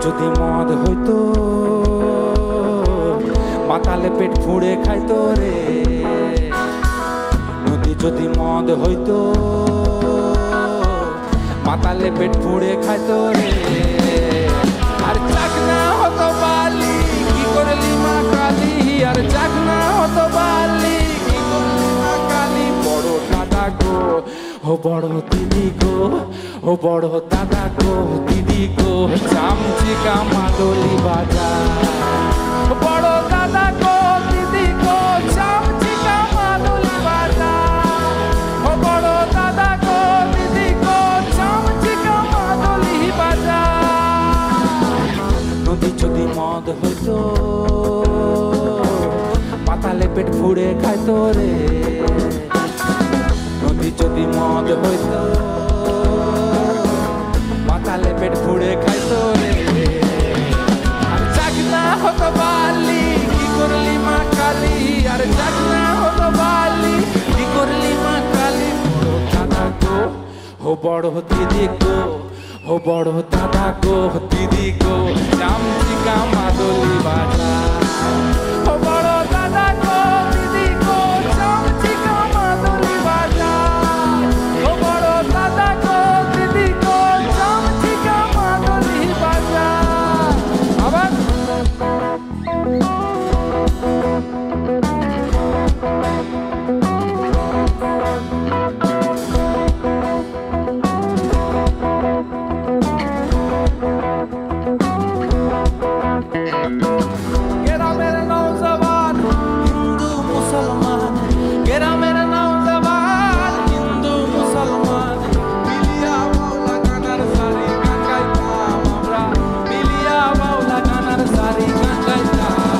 যদি মদ হইতো মাতালে পেট ফুঁড়ে খাইতো রে। নদী যদি মদ হইতো মাতালে পেট ফুঁড়ে খাইতো রে। আর চাকনা হতো বালি কি করলি মা কালী, আর চাকনা হতো বালি কি করলি মা কালী। বড় দাদা গো ও বড় দিদি গো, ও বড় দাদা গো দিদি গো, চামচিকা মাদলি বাজার। বড় দাদা গো দিদি গো, চামচিকা মাদলি বাজার। ও বড় দাদা গো দিদি গো, চামচিকা মাদলি বাজার। নদী যদি মদ হইতো পাতালে পেট ফুঁড়ে খাইতো রে। নদী যদি মদ হইতো মাতালে পেট ফুঁড়ে খাইতো রে। আর চাকনা হতো বালি কি করলি মা কালী, আর চাকনা হতো বালি কি করলি মা কালী। বড় দাদা গো ও বড় দিদি গো, ও বড় দাদা গো দিদি গো, চামচিকা মাদলি বাজার। ও বড় দাদা গো দিদি গো, চামচিকা মাদলি বাজার। ও বড় দাদা গো দিদি গো, চামচিকা মাদলি বাজার। আবার গ্রামের নওজওয়ান হিন্দু মুসলমান, গ্রামের নওজওয়ান হিন্দু মুসলমান, বিলিয়া বাউলা গানার সারি গান গাইতাম আমরা, বিলিয়া বাউলা গানার সারি গান গাইতাম।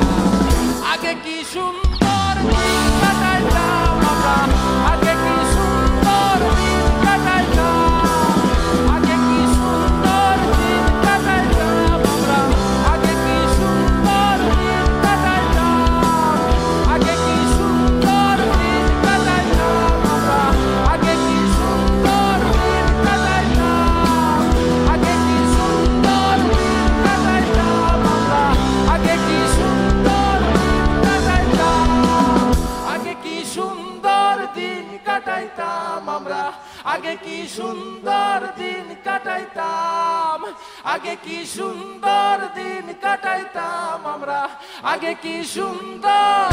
আগে কি সুন্দর দিন কাটাইতাম আমরা, আগে কি সুন্দর দিন কাটাইতাম, আগে কি সুন্দর দিন কাটাইতাম আমরা, আগে কি সুন্দর দিন কাটাইতাম, আগে কি সুন্দর দিন কাটাইতাম আমরা, আগে কি সুন্দর দিন কাটাইতাম, আগে কি সুন্দর দিন কাটাইতাম আমরা, আগে কি সুন্দর দিন কাটাইতাম, আগে কি সুন্দর দিন কাটাইতাম আমরা, আগে কি সুন্দর দিন কাটাইতাম, আগে কি সুন্দর দিন কাটাইতাম আমরা, আগে কি সুন্দর